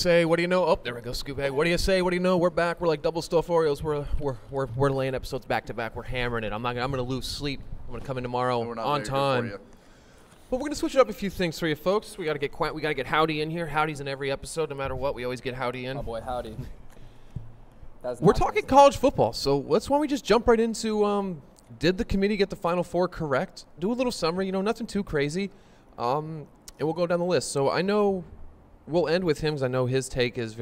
say? What do you know? Oh, there we go, Scoop Egg. What do you say? What do you know? We're back. We're like double stuffed Oreos. We're laying episodes back to back. We're hammering it. I'm gonna lose sleep. I'm gonna come in tomorrow on time. But we're gonna switch up a few things for you folks. We gotta get Howdy in here. Howdy's in every episode, no matter what. We always get Howdy in. Oh boy, Howdy. We're talking college football, so why don't we just jump right into did the committee get the Final Four correct? Do a little summary. Nothing too crazy. And we'll go down the list. So I know we'll end with him because I know his take is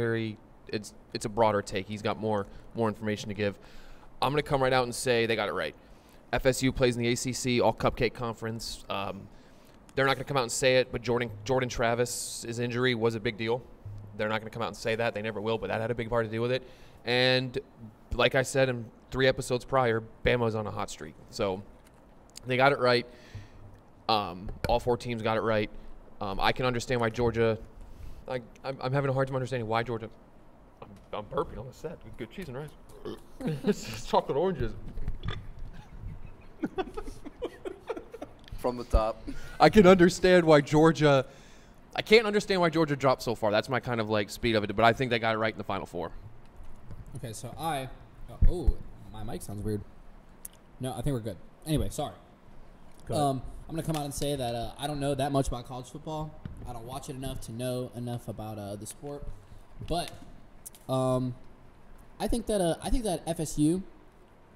it's a broader take. He's got more information to give. I'm going to come right out and say they got it right. FSU plays in the ACC, all cupcake conference. They're not going to come out and say it, but Jordan Travis's injury was a big deal. They're not going to come out and say that. They never will, but that had a big part to do with it. And like I said in 3 episodes prior, Bama's on a hot streak. So they got it right. All 4 teams got it right. I can understand why Georgia I'm having a hard time understanding why Georgia I'm burping on the set with good cheese and rice. It's chocolate oranges. From the top. I can't understand why Georgia dropped so far. That's my kind of like speed of it, but I think they got it right in the Final Four. Okay, so my mic sounds weird. No, I think we're good. Anyway, sorry. I'm going to come out and say that I don't know that much about college football. I don't watch it enough to know enough about the sport. But I think that FSU,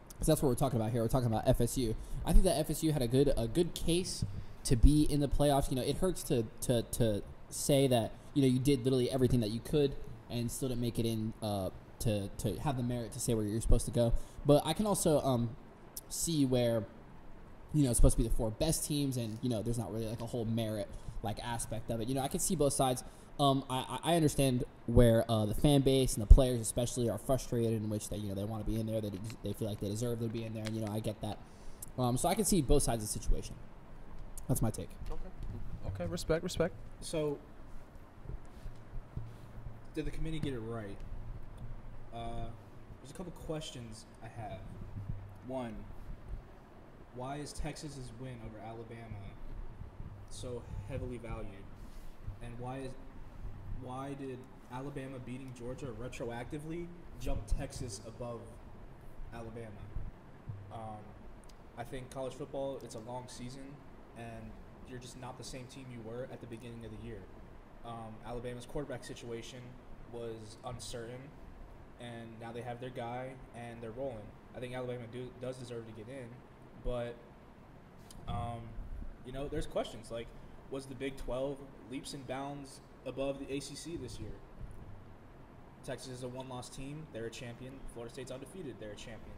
because that's what we're talking about here. We're talking about FSU. I think that FSU had a good case to be in the playoffs. It hurts to say that you did literally everything that you could and still didn't make it in to have the merit to say where you're supposed to go. But I can also see where it's supposed to be the 4 best teams, and there's not really like a whole merit like aspect of it. I can see both sides. I understand where the fan base and the players especially are frustrated, in which they want to be in there. They feel like they deserve to be in there, and I get that. So I can see both sides of the situation. That's my take. Okay. Respect. So, did the committee get it right? There's a couple questions I have. One, why is Texas's win over Alabama so heavily valued? And why did Alabama beating Georgia retroactively jump Texas above Alabama? I think college football, it's a long season, and you're just not the same team you were at the beginning of the year. Alabama's quarterback situation was uncertain, and now they have their guy, and they're rolling. I think Alabama does deserve to get in, but, there's questions. Like, was the Big 12 leaps and bounds above the ACC this year? Texas is a one-loss team. They're a champion. Florida State's undefeated. They're a champion.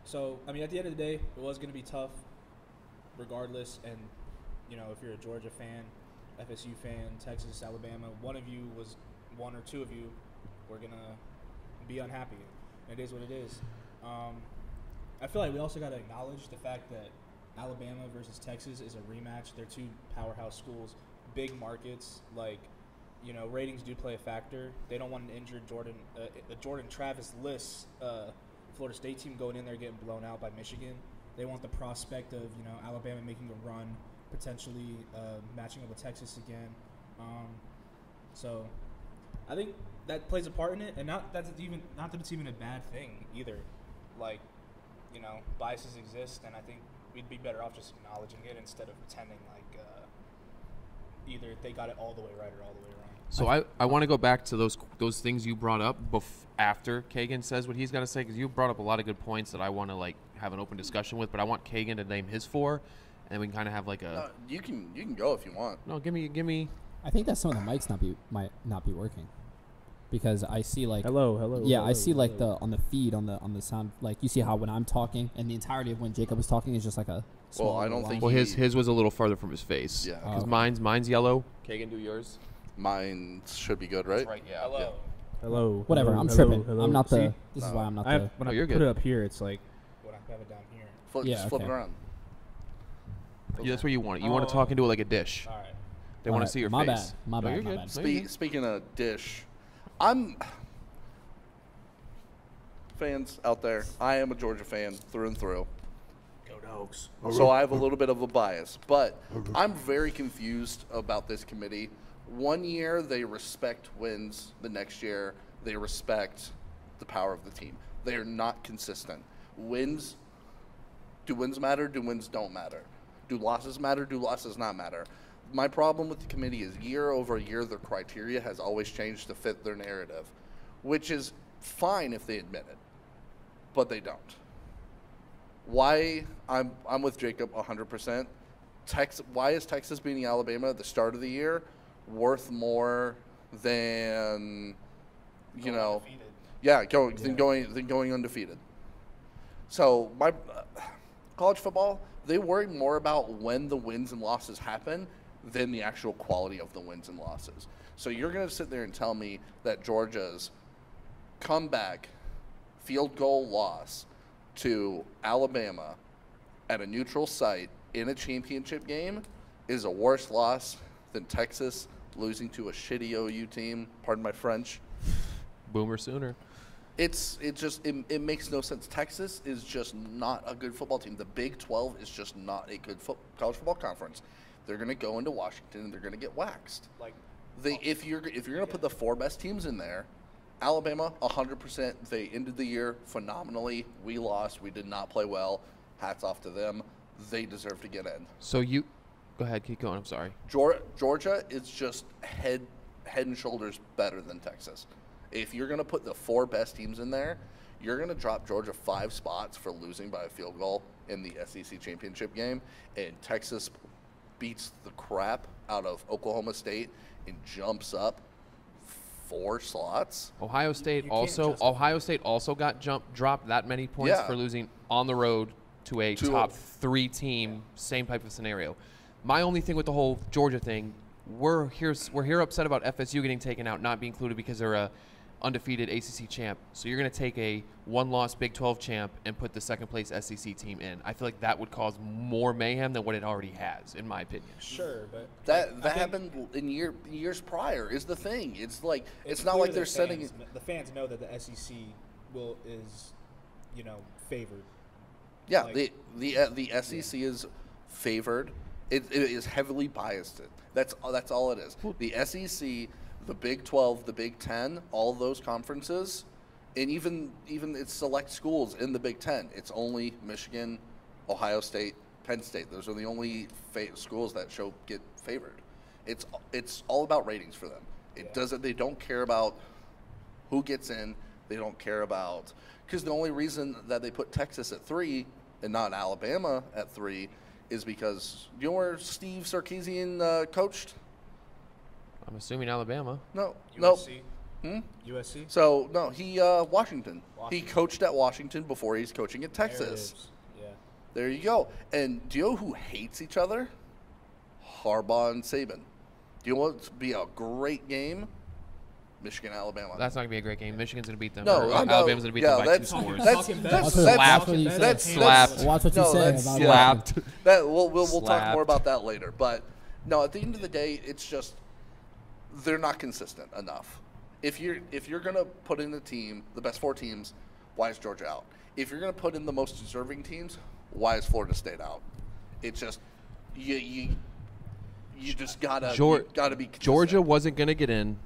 So, at the end of the day, it was going to be tough regardless. And, if you're a Georgia fan, FSU fan, Texas, Alabama, one or two of you were going to be unhappy. It is what it is. I feel like we also got to acknowledge the fact that Alabama versus Texas is a rematch. They're 2 powerhouse schools, big markets. Like, ratings do play a factor. They don't want an injured Jordan Travis-less Florida State team going in there getting blown out by Michigan. They want the prospect of Alabama making a run, potentially matching up with Texas again. So I think that plays a part in it, and not that it's even a bad thing either. Like, biases exist, and I think we'd be better off just acknowledging it instead of pretending like either they got it all the way right or all the way wrong. So I want to go back to those things you brought up after Kagan says what he's got to say, because you brought up a lot of good points that I want to have an open discussion with, but I want Kagan to name his 4, and we can kind of have like a. You can go if you want. No, give me. I think that some of the mics might not be working, because I see like hello. Yeah, hello, I see like hello. on the feed on the sound, like you see how when I'm talking and the entirety of when Jacob is talking is just like a. Well, I don't think. Well, his was a little farther from his face. Yeah. Because mine's yellow. Kagan, do yours. Mine should be good, right? That's right. Yeah. Hello. Yeah. Hello. Whatever. Hello, I'm hello, tripping. hello. I'm not the. See, This is why I'm not when the. I you're put good. it up here, it's like. When I have it down here. Just flip it around. Yeah, that's where you want it. You want to talk into it like a dish. All right. They want to see your my face. Bad. My No, bad. you're My good. bad. No, you're good. Speaking of dish, fans out there, I am a Georgia fan through and through. Go Dogs. So I have a little bit of a bias, but I'm very confused about this committee One year they respect wins. The next year they respect the power of the team. They are not consistent. Do wins matter? Do wins don't matter? Do losses matter? Do losses not matter? My problem with the committee is year over year their criteria has always changed to fit their narrative, which is fine if they admit it, but they don't. Why? I'm with Jacob 100%. Why is Texas beating Alabama at the start of the year worth more than than going undefeated? So my college football, they worry more about when the wins and losses happen than the actual quality of the wins and losses. So you're going to sit there and tell me that Georgia's comeback field goal loss to Alabama at a neutral site in a championship game is a worse loss than Texas losing to a shitty OU team, pardon my French. Boomer sooner. It makes no sense. Texas is just not a good football team. The Big 12 is just not a good college football conference. They're going to go into Washington and they're going to get waxed. If you're going to put the 4 best teams in there, Alabama 100%. They ended the year phenomenally. We lost. We did not play well. Hats off to them. They deserve to get in. So go ahead, keep going. I'm sorry. Georgia is just head and shoulders better than Texas. If you're going to put the 4 best teams in there, you're going to drop Georgia 5 spots for losing by a field goal in the SEC championship game, and Texas beats the crap out of Oklahoma State and jumps up 4 slots. Ohio State also got dropped that many points for losing on the road to a top 3 team, same type of scenario. My only thing with the whole Georgia thing, we're here upset about FSU getting taken out, not being included because they're a undefeated ACC champ. So you're going to take a 1-loss Big 12 champ and put the second place SEC team in. I feel like that would cause more mayhem than what it already has, in my opinion. Sure, but that happened in years prior is the thing. It's like it's not like they're setting. The fans know that the SEC is favored. Yeah, the SEC is favored. It is heavily biased. That's all it is. The SEC, the Big 12, the Big 10, all those conferences, and even its select schools in the Big 10. It's only Michigan, Ohio State, Penn State. Those are the only schools that get favored. It's all about ratings for them. They don't care about who gets in. They don't care about because the only reason that they put Texas at 3 and not Alabama at 3 is because you know where Steve Sarkisian coached? I'm assuming Alabama. No. USC. USC? So, no, he Washington. He coached at Washington before he's coaching at Texas. There you go. And do you know who hates each other? Harbaugh and Saban. Do you want it to be a great game? Michigan, Alabama. That's not going to be a great game. Michigan's going to beat them. No, Alabama's going to beat them by 2 scores. That's slapped. Watch what you say about slapped. We'll talk more about that later. But, no, at the end of the day, it's just they're not consistent enough. If you're going to put in the team, the best 4 teams, why is Georgia out? If you're going to put in the most deserving teams, why is Florida State out? It's just you just gotta be consistent. Georgia wasn't going to get in.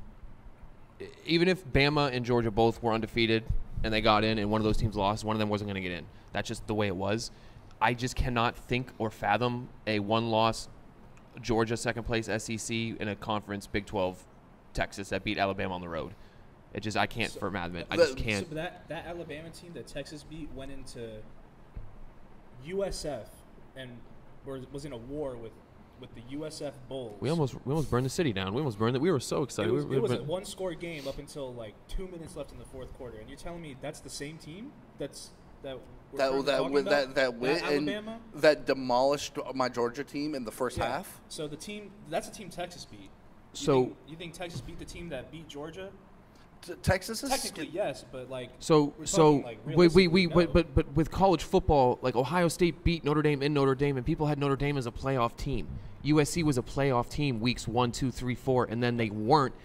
Even if Bama and Georgia both were undefeated and they got in and one of those teams lost, one of them wasn't going to get in. That's just the way it was. I just cannot think or fathom a 1-loss Georgia second place SEC in a conference Big 12 Texas that beat Alabama on the road. I can't fathom it. I just can't. So that Alabama team that Texas beat went into USF and was in a war with the USF Bulls. We almost burned the city down. We almost burned it. We were so excited. It was a 1-score game up until like 2 minutes left in the 4th quarter. And you're telling me that's the same team that demolished my Georgia team in the first half? So that's a team Texas beat. You think Texas beat the team that beat Georgia? Texas is technically yes, but like but with college football, like Ohio State beat Notre Dame in Notre Dame, and people had Notre Dame as a playoff team. USC was a playoff team weeks 1, 2, 3, 4, and then they weren't,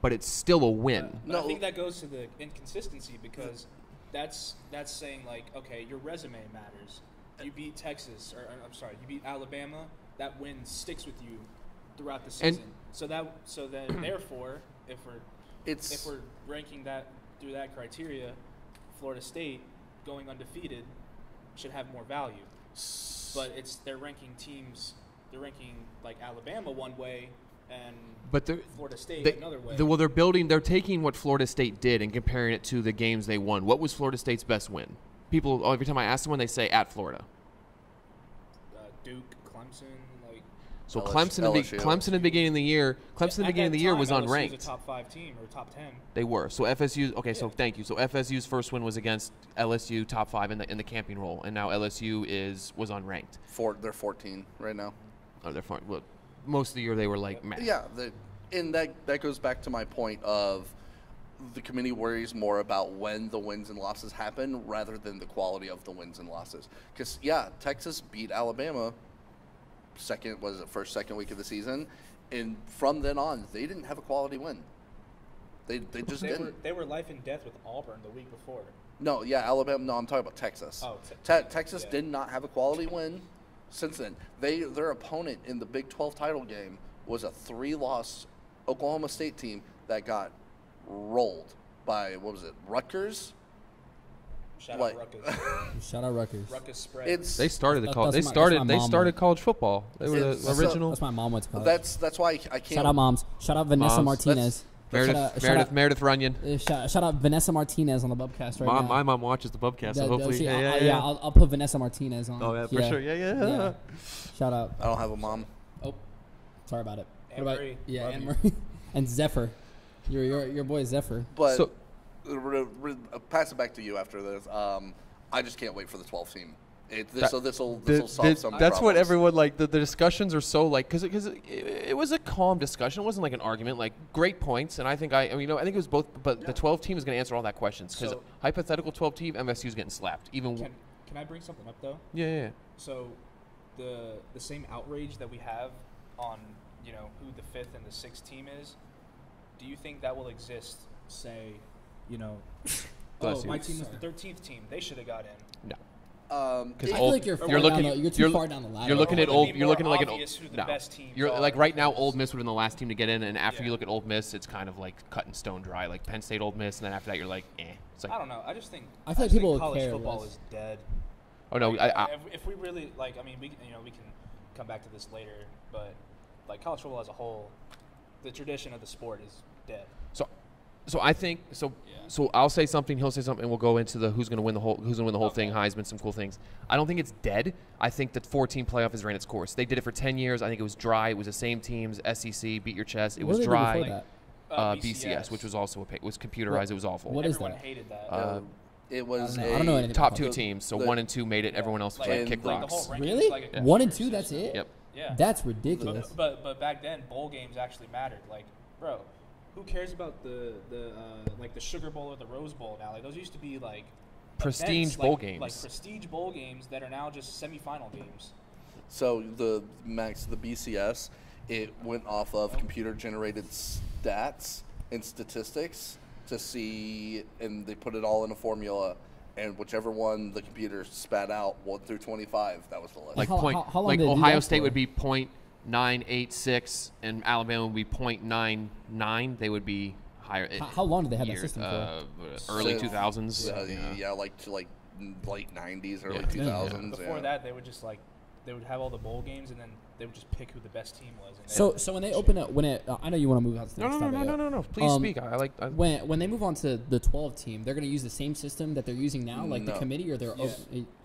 but it's still a win. I think that goes to the inconsistency because that's saying like, okay, your resume matters. You beat Texas, you beat Alabama. That win sticks with you throughout the season. So then therefore, if we're ranking that through that criteria, Florida State going undefeated should have more value. But they're ranking teams. They're ranking like Alabama one way and Florida State another way. They're taking what Florida State did and comparing it to the games they won. What was Florida State's best win? People, every time I ask someone, they say at Florida. Duke, Clemson, like. So Clemson in the beginning of the year, was unranked. LSU was a top 5 team or top 10. They were. So FSU. Okay, so thank you. So FSU's first win was against LSU, top 5 in the camping roll, and now LSU was unranked. They're 14 right now. Oh, they're fine. Well, most of the year they were like, meh. Yeah, and that goes back to my point of the committee worries more about when the wins and losses happen rather than the quality of the wins and losses. Because, Texas beat Alabama second week of the season, and from then on, they didn't have a quality win. They just didn't. They were life and death with Auburn the week before. No, Alabama. No, I'm talking about Texas. Oh, Texas did not have a quality win since then. Their opponent in the Big 12 title game was a 3-loss Oklahoma State team that got rolled by, Rutgers? Shout out Rutgers. Shout out Rutgers. Rutgers spread. They started college football. They were the original. That's my mom went to college. That's why I can't. Shout out moms. Shout out Vanessa Martinez. Meredith Runyon. Shout out Vanessa Martinez on the Bubcast right now. My mom watches the Bubcast, so hopefully. I'll put Vanessa Martinez on. Oh, yeah, for sure. Yeah. Shout out. I don't have a mom. Oh, sorry about it. Anne Marie. Yeah, Anne Marie. And Zephyr. Your boy Zephyr. But pass it back to you after this. I just can't wait for the 12th team. This will solve some That's problems. what everyone the discussions are so because it was a calm discussion. It wasn't like an argument. Like great points, and I think I think it was both. But the 12 team is going to answer all that questions because hypothetical 12 team MSU is getting slapped. Even can I bring something up though? Yeah. So the same outrage that we have on who the 5th and the 6th team is. Do you think that will exist? Say, my team was the 13th team. They should have got in. No. I feel like you're too far down the ladder. You're looking at You're looking at like best teams You're like right now. Ole Miss would have been the last team to get in, and after you look at Ole Miss, it's kind of like cut and stone dry. Like Penn State, Ole Miss, and then after that, you're like, eh. It's like I don't know. I just think I feel like people college care football less. is dead. Oh no, if we really we can come back to this later, but like college football as a whole, the tradition of the sport is dead. So I think so. Yeah. So I'll say something, he'll say something, and we'll go into the who's going to win the whole thing, Heisman, some cool things. I don't think it's dead. I think that 14 playoff has ran its course. They did it for 10 years. I think it was dry. It was the same teams, SEC, beat your chest. It was dry. BCS, which was also was computerized. It was awful. What is Everyone that? hated that. It was I don't know anything top about 2 it. teams. So 1 and 2 made it. Everyone else was like kick rocks. Really? 1 and 2, that's it? Yep. Yeah. That's ridiculous. But back then, bowl games actually mattered. Like, bro, who cares about the Sugar Bowl or the Rose Bowl now? Like those used to be like prestige bowl games. Like prestige bowl games that are now just semifinal games. So the BCS, it went off of computer-generated stats and statistics to see, and they put it all in a formula, and whichever one the computer spat out 1 through 25, that was the list. Like how long like did it do Ohio that State for? would be .986 and Alabama would be .99. They would be higher. How long did they have that system for? Early 2000s. To late 90s, early 2000s. Before that, they would just they would have all the bowl games, and then they would just pick who the best team was. So when they open up, I know you want to move on to the next topic. No. Please speak. When they move on to the 12 team, they're going to use the same system that they're using now, like the committee, or they're.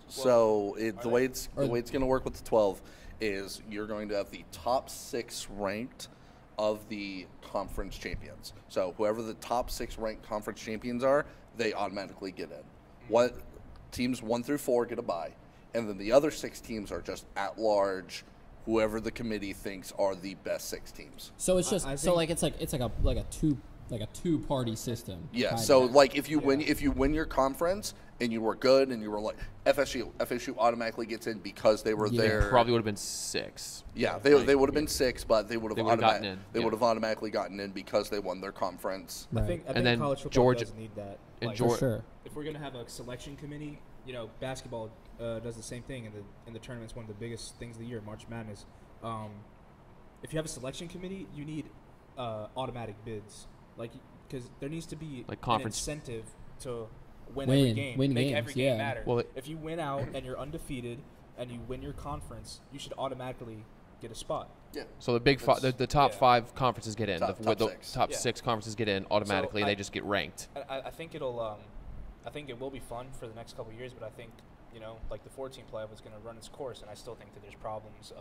So the way it's going to work with the 12 is you're going to have the top 6 ranked of the conference champions. So whoever the top 6 ranked conference champions are, they automatically get in. What teams 1 through 4 get a bye, and then the other 6 teams are just at large. Whoever the committee thinks are the best 6 teams. So it's just it's like a two-party system. Yeah. So like if you win your conference and you were good and you were like FSU automatically gets in because they were there. Probably would have been 6. Yeah, they would have been 6, but they would have automatically gotten in because they won their conference. Right. I think then college football Georgia does need that. And For sure. If we're gonna have a selection committee, basketball does the same thing in the tournament's one of the biggest things of the year, March Madness. if you have a selection committee, you need automatic bids, like because there needs to be Like an conference. incentive to win every game, make games, every game yeah. matter. Well, If you win out and you're undefeated and you win your conference, you should automatically get a spot. Yeah. So the big the top yeah. 5 conferences get in. Top the six. top Yeah. 6 conferences get in automatically. So They just get ranked. I think I think it will be fun for the next couple of years, but I think like the 14 playoff is going to run its course, and I still think that there's problems.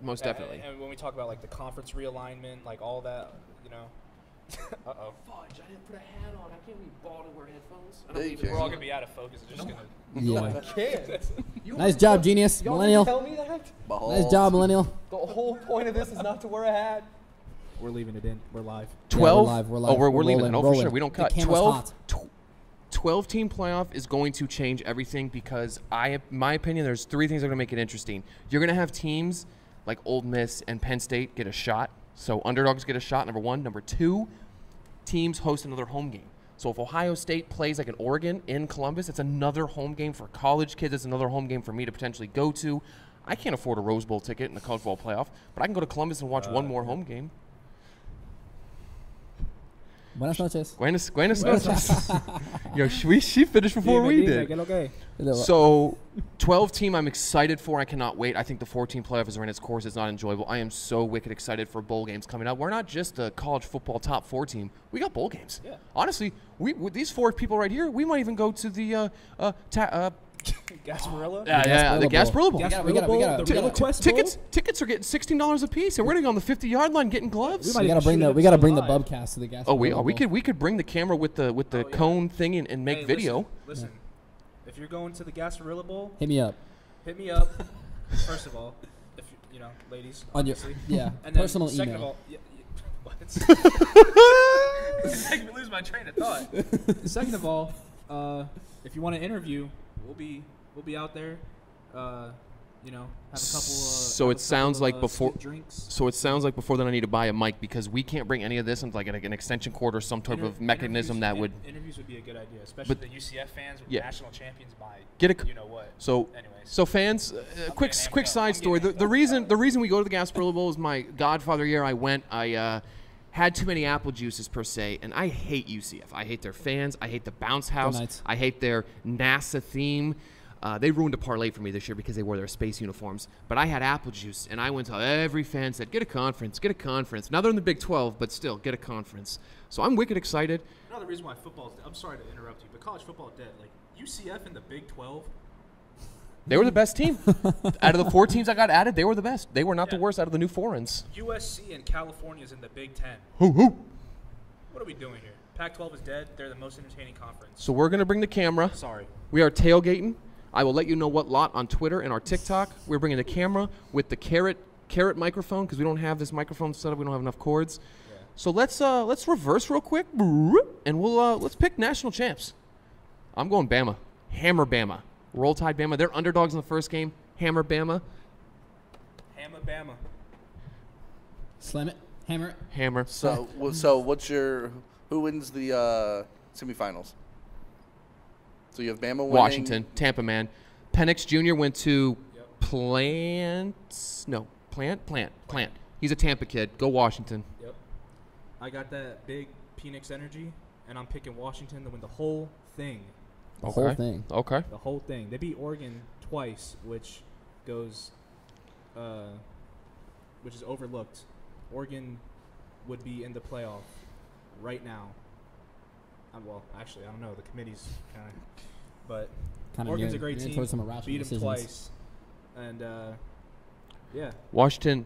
Most definitely. And when we talk about like the conference realignment, like all that, uh-oh. Fudge! I didn't put a hat on. I can't be bald and wear headphones. Yeah, you can. We're all going to be out of focus. It's just going to... Yeah. Nice job, genius. Millennial. Tell me that? Nice job, millennial. The whole point of this is not to wear a hat. We're leaving it in. We're live. 12. Yeah, we're live. Oh, we're leaving rolling, it. Oh, for rolling. sure. We don't The cut. camera's 12. hot. 12-team playoff is going to change everything because my opinion, there's 3 things that are going to make it interesting. You're going to have teams like Ole Miss and Penn State get a shot. So underdogs get a shot, number 1. Number 2, teams host another home game. So if Ohio State plays like an Oregon in Columbus, it's another home game for college kids. It's another home game for me to potentially go to. I can't afford a Rose Bowl ticket in the college football playoff, but I can go to Columbus and watch one more home game. Buenas noches. Buenas noches. Yo, she finished before we did. Okay. So, 12-team, I'm excited for. I cannot wait. I think the 14 playoff is run its course. It's not enjoyable. I am so wicked excited for bowl games coming up. We're not just a college football top 4 team. We got bowl games. Yeah. Honestly, with these 4 people right here, we might even go to the Gasparilla? the Gasparilla Bowl. We gotta Tickets are getting $16 a piece, and we're gonna be on the 50-yard line getting gloves. We gotta bring the Bubcast to the gas. We could bring the camera with the cone thing and make video. Listen. If you're going to the Gasparilla Bowl, Hit me up. First of all, if ladies, On your obviously. personal And then second email. of all, what? It's making me lose my train of thought. Second of all, if you want to interview, we'll be out there. Have a couple. So it sounds like before. Drinks. So it sounds like before then I need to buy a mic because we can't bring any of this into like an extension cord or some type of mechanism that would. Interviews would be a good idea, especially the UCF fans, national champions by you know what. So anyways. So fans, quick side story. The reason we go to the Gasparilla Bowl is my godfather year. I had too many apple juices per se, and I hate UCF. I hate their fans. I hate the bounce house. I hate their NASA theme. They ruined a parlay for me this year because they wore their space uniforms. But I had apple juice, and I went to every fan said, get a conference, get a conference. Now they're in the Big 12, but still, get a conference. So I'm wicked excited. Another reason why football is I'm sorry to interrupt you, but college football is dead. Like, UCF in the Big 12. They were the best team. Out of the 4 teams that got added, they were the best. They were not the worst out of the new foreigns. USC and California is in the Big 10. Who? What are we doing here? Pac-12 is dead. They're the most entertaining conference. So we're going to bring the camera. Sorry. We are tailgating. I will let you know what lot on Twitter and our TikTok. We're bringing the camera with the carrot microphone because we don't have this microphone set up. We don't have enough cords. Yeah. So let's reverse real quick, and we'll let's pick national champs. I'm going Bama. Hammer Bama. Roll Tide Bama. They're underdogs in the first game. Hammer Bama. Hammer Bama. Slam it. Hammer it. Hammer. So what's who wins the semifinals? So you have Bama winning. Washington, Tampa, man. Penix Jr. went to Plant. He's a Tampa kid. Go Washington. Yep. I got that big Penix energy, and I'm picking Washington to win the whole thing. The whole thing. Okay. The whole thing. They beat Oregon twice, which goes, which is overlooked. Oregon would be in the playoff right now. Well, actually, I don't know. The committee's kind of, but Oregon's a great team. Beat them twice, and yeah. Washington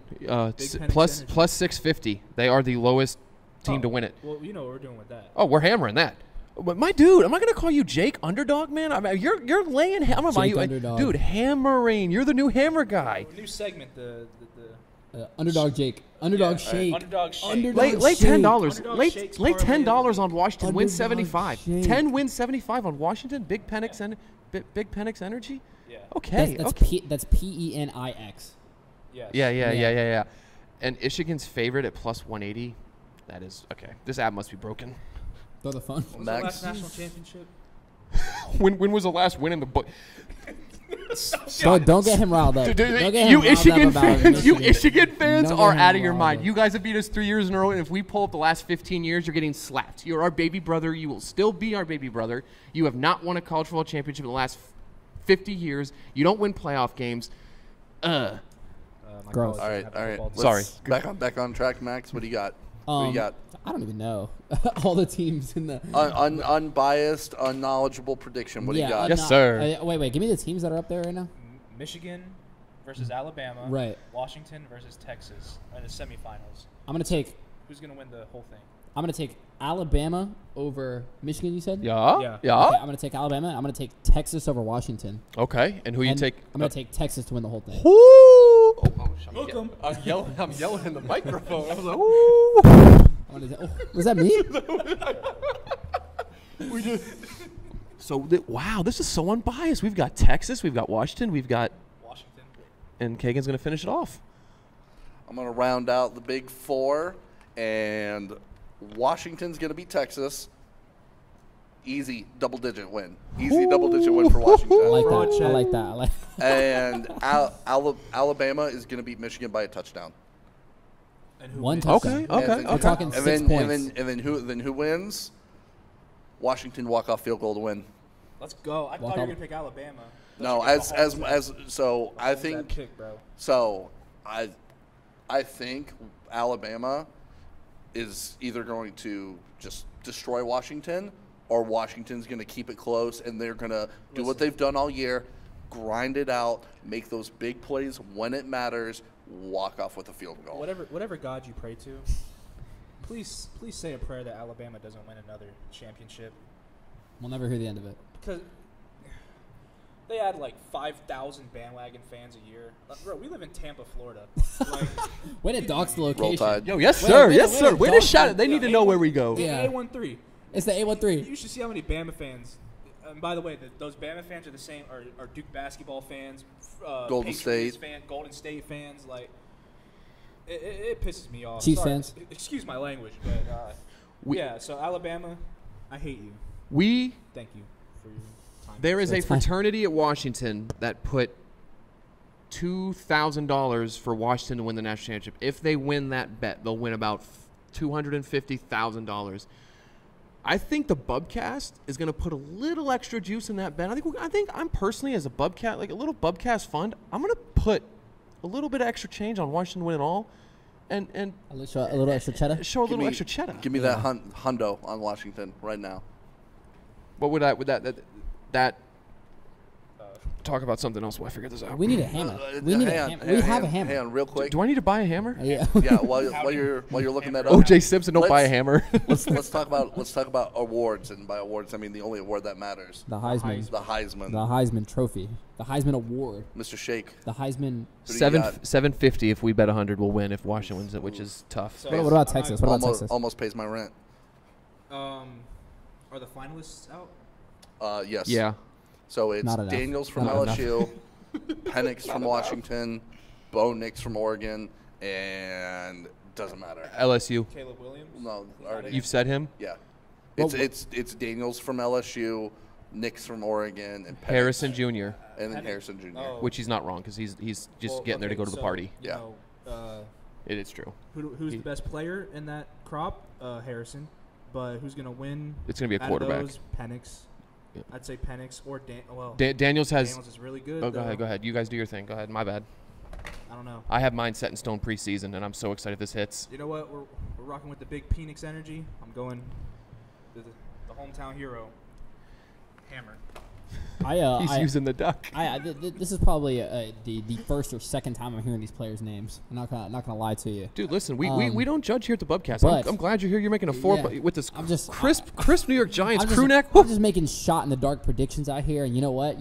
plus 650. They are the lowest team to win it. Well, you know what we're doing with that. Oh, we're hammering that. But my dude, am I gonna call you Jake Underdog, man? I mean, you're laying hammer, dude. Hammering. You're the new hammer guy. New segment. The Underdog Jake. Underdog Shake. Underdog Shake. Lay $10. Lay $10 on Washington. Win 75. Shake. 10 wins 75 on Washington. Big Penix energy. Yeah. Okay. That's PENIX. Yeah. And Michigan's favorite at plus 180. That is okay. This app must be broken. Throw the phone. When was the last national championship? When was the last win in the book? Don't get him riled up. Dude, Don't get him you riled up Michigan about fans, you Michigan. Michigan fans Don't are get him out of your riled mind. up. You guys have beat us 3 years in a row, and if we pull up the last 15 years, you're getting slapped. You're our baby brother. You will still be our baby brother. You have not won a college football championship in the last 50 years. You don't win playoff games. My Gross. college All right, doesn't have all right. football team. Sorry. Back on track, Max. What do you got? What do you got? I don't even know all the teams in the. Unbiased, unknowledgeable prediction. What do you got? Yes, sir. Wait. Give me the teams that are up there right now. Michigan versus Alabama. Right. Washington versus Texas in the semifinals. I'm gonna take. Who's gonna win the whole thing? I'm gonna take Alabama over Michigan. You said. Yeah. Yeah. Yeah. Okay, I'm gonna take Alabama. I'm gonna take Texas over Washington. Okay. And who you And take? I'm gonna take Texas to win the whole thing. Hook 'em. I'm yelling in the microphone. I was like, Was that me? Wow, this is so unbiased. We've got Texas, we've got Washington, Washington. and Kagan's going to finish it off. I'm going to round out the big four, and Washington's going to beat Texas. Easy double-digit win. Easy double-digit win for I Washington. like that. I like that. I like. And Alabama is going to beat Michigan by a touchdown. And who One wins? touchdown. Okay. We're talking 6 And points. then who wins? Washington walk-off field goal to win. Let's go. I thought you were gonna pick Alabama. No, I think pick, bro. so. I think Alabama is either going to just destroy Washington, or Washington's going to keep it close, and they're going to do what they've done all year, grind it out, make those big plays when it matters, walk off with a field goal. Whatever God you pray to, please say a prayer that Alabama doesn't win another championship, We'll never hear the end of it. because they had like 5,000 bandwagon fans a year. Bro, we live in Tampa, Florida. Like, Way to dox the Roll location. Tide. Yo, yes, Wait, sir. wait, Yes, wait, sir. wait, Way to don't- shout it. They need to know where we go. Yeah. A13. It's the A13. You should see how many Bama fans. And by the way, those Bama fans are the same. Are Duke basketball fans, Golden Patriots State. fans, Golden State fans. Like, it pisses me off. Chiefs Sorry, fans. Excuse my language, but yeah. So Alabama, I hate you. Thank you for your time. There is a That's fine. fraternity at Washington that put $2,000 for Washington to win the national championship. If they win that bet, they'll win about $250,000. I think the Bubcast is going to put a little extra juice in that bet. I think I'm personally, as a Bubcast, like a little Bubcast fund, I'm going to put a little bit of extra change on Washington to win it all, and A little extra cheddar. show a Give little me- extra cheddar. Give me that hundo on Washington right now. What would that talk about something else while I figure this out? We need a hammer. We need a hammer. We have a hammer. Hang on, real quick. Do I need to buy a hammer? Yeah. Yeah, while you're looking that up. OJ Simpson, don't buy a Let's- hammer. let's talk about awards, and by awards I mean the only award that matters. The Heisman. The Heisman. The Heisman Trophy. The Heisman Award. Mr. Shake. The Heisman. Who do you got? $750 if we bet 100 we'll win if Washington wins it, which is tough. So- What about I'm Texas? not- What about Texas? Almost pays my rent. Are the finalists out? Yes. Yeah. So it's Not enough. Daniels from Not enough. LSU, Penix from Washington, Bo Nix from Oregon, and doesn't matter. LSU. Caleb Williams. No, already. You've said him. Yeah. Well, It's Daniels from LSU, Nix from Oregon, and Penix, Harrison Jr., and then Penix. Harrison Jr. Oh. which he's not wrong because he's just Well, getting there to okay, go to the so, party. you Yeah. know, It is true. who's the best player in that crop? Harrison. But who's gonna win? It's going to be a out quarterback. Of those, Penix. Yeah. I'd say Penix or Daniels has. Daniels is really good. Oh, go though. ahead. Go ahead. You guys do your thing. Go ahead. My bad. I don't know. I have mine set in stone preseason, and I'm so excited this hits. You know what? We're rocking with the big Penix energy. I'm going the hometown hero, Hammer. He's using the duck. This is probably the first or second time I'm hearing these players' names. I'm not gonna lie to you. Dude, listen, we don't judge here at the Bubcast. but- I'm glad you're here. You're making a four Yeah. with this I'm just- crisp New York Giants I'm crew neck. I'm just making shot in the dark predictions out here, and you know what?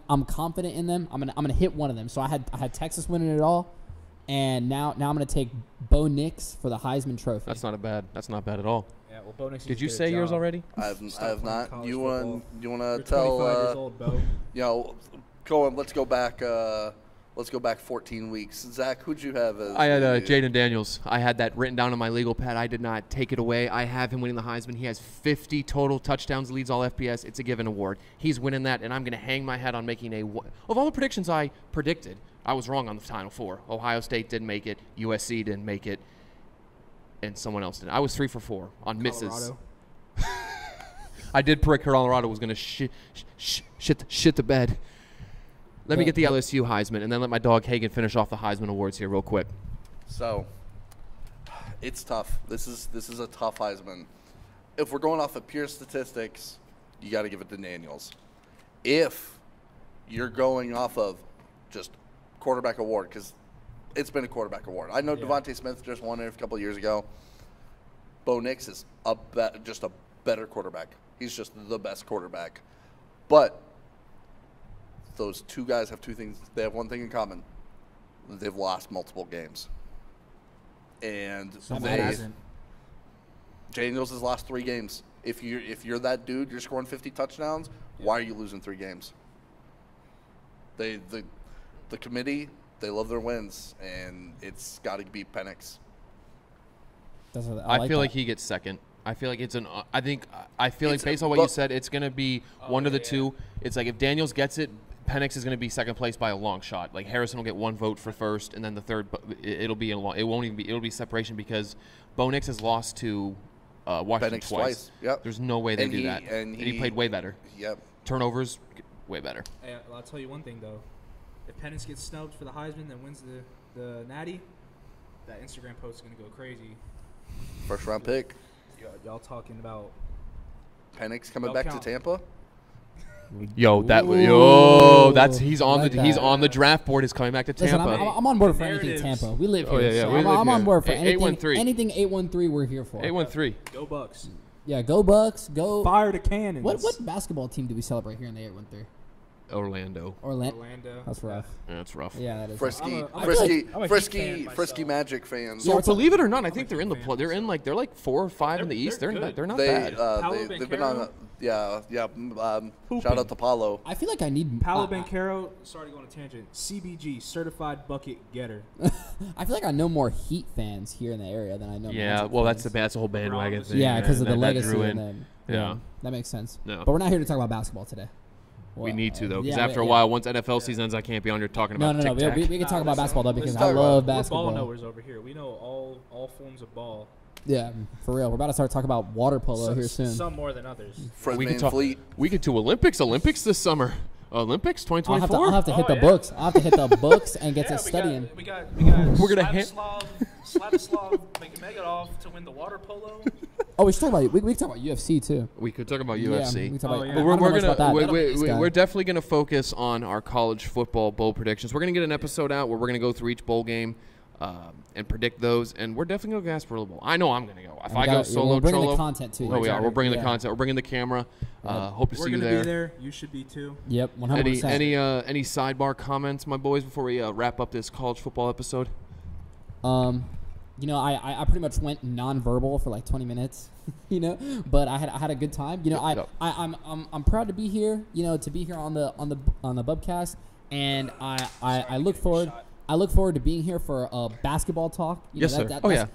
I'm confident in them. I'm gonna hit one of them. So I had Texas winning it all, and now I'm gonna take Bo Nix for the Heisman Trophy. That's not bad at all. Yeah, well, Bo Nix Did you say yours already? I have Stop playing not. college You football. want to You're tell 25 years old, Bo. let's go back Let's go back 14 weeks. Zach, who'd you have as? I had Jaden Daniels. I had that written down on my legal pad. I did not take it away. I have him winning the Heisman. He has 50 total touchdowns, leads all FBS. It's a given award. He's winning that, and I'm going to hang my hat on making of all the predictions I predicted, I was wrong on the Final Four. Ohio State didn't make it. USC didn't make it. And someone else didn't. I was 3 for 4 on misses. I did predict Colorado was going to shit the bed. Let me get the LSU Heisman, and then let my dog Hagen finish off the Heisman Awards here real quick. So, it's tough. This is a tough Heisman. If we're going off of pure statistics, you got to give it to Daniels. If you're going off of just quarterback award, because it's been a quarterback award. I know Devontae Smith just won it a couple of years ago. Bo Nix is just a better quarterback. He's just the best quarterback. But those two guys have two things. They have one thing in common. They've lost multiple games. And Daniels has lost 3 games. If you're that dude, you're scoring 50 touchdowns, why are you losing 3 games? The committee, they love their wins, and it's got to be Penix. I feel like he gets second. I feel like it's I feel like based on what you said, it's going to be one of the two. It's like if Daniels gets it, Penix is going to be second place by a long shot. Like Harrison will get 1 vote for first, and then the third. It'll be it'll be separation because Bo Nix has lost to Washington Penix twice. Yep. There's no way they do that. And he played way better. Yep. Turnovers, way better. Hey, I'll tell you one thing though. If Penix gets snubbed for the Heisman, then wins the Natty, that Instagram post is going to go crazy. First round pick. Y'all talking about Penix coming back to Tampa? He's on the draft board. Is coming back to Tampa. Listen, I'm on board for anything Tampa. We live here. So I'm on board for anything. Anything 813 we're here for. 813. Go Bucks. Yeah, go Bucks. Go Fire the cannons. What basketball team do we celebrate here in the 813? Orlando. That's rough. Yeah, that's rough. Yeah, that is Frisky Magic fans. So believe it or not, I think they're in the they're in like 4 or 5 in the East. They're not bad. They've been on. Shout out to Paulo. I feel like I need Paolo Banchero. Sorry to go on a tangent. CBG, certified bucket getter. I feel like I know more Heat fans here in the area than I know. Yeah, well, that's the whole bandwagon thing. Yeah, because of the legacy. Yeah, that makes sense. No. But we're not here to talk about basketball today. We need to, though, because after a while, once NFL season ends, I can't be on here talking about No. We can talk about basketball, though, because I love basketball. We're ball knowers over here. We know all forms of ball. Yeah, for real. We're about to start talking about water polo here soon. Some more than others. We could do Olympics this summer. Olympics 2024. I'll have to hit the books. I'll have to hit the books and get to studying. We got We're gonna Slavoslav Magomedov to win the water polo. Oh, we should talk about we can talk about UFC too. We could talk about UFC. We can talk about, but we're definitely gonna focus on our college football bowl predictions. We're gonna get an episode out where we're gonna go through each bowl game and predict those, and we're definitely gonna go Gasparilla Bowl. I know I'm gonna go. If I go solo, we're bringing the content too. Oh, we are. We're bringing the content. We're bringing the camera. Hope to see you there. We're gonna be there. You should be too. Yep, 100%. Any sidebar comments, my boys, before we wrap up this college football episode? I pretty much went nonverbal for like 20 minutes, but I had a good time. I'm proud to be here. To be here on the Bubcast, and I look forward. I look forward to being here for a basketball talk. Yes, sir.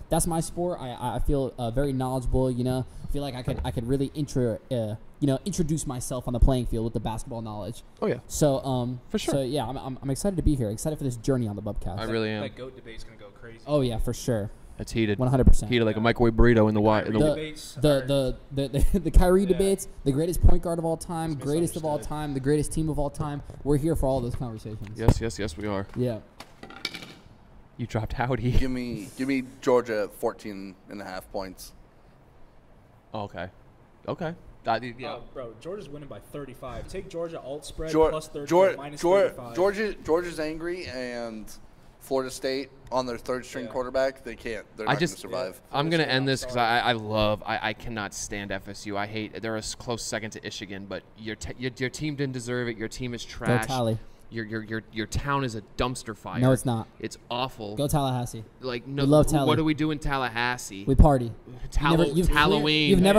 That's my sport. I feel very knowledgeable. I feel like I could really introduce myself on the playing field with the basketball knowledge. Oh yeah. So for sure. So yeah, I'm excited to be here. Excited for this journe on the Bubcast. I really am. That GOAT debate's gonna go crazy. Oh yeah, for sure. It's heated. 100%. Heated like a microwave burrito in the the Kyrie debates, the greatest point guard of all time, greatest of all time, the greatest team of all time. We're here for all those conversations. Yes, we are. Yeah. You dropped Howdy. Give me Georgia at 14.5 points. Okay. Bro, Georgia's winning by 35. Take Georgia alt spread plus 30 minus 35. Georgia's angry, and Florida State on their third string quarterback, they're not going to survive. I'm going to end this because I cannot stand FSU. I hate. They're a close second to Michigan, but your team didn't deserve it. Your team is trash. Go Tally. Your town is a dumpster fire. No, it's not. It's awful. Go Tallahassee. Like no, we love Tally. What do we do in Tallahassee? We party. Halloween. I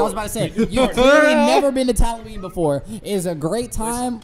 was about to say you've clearly never been to Halloween before. It is a great time.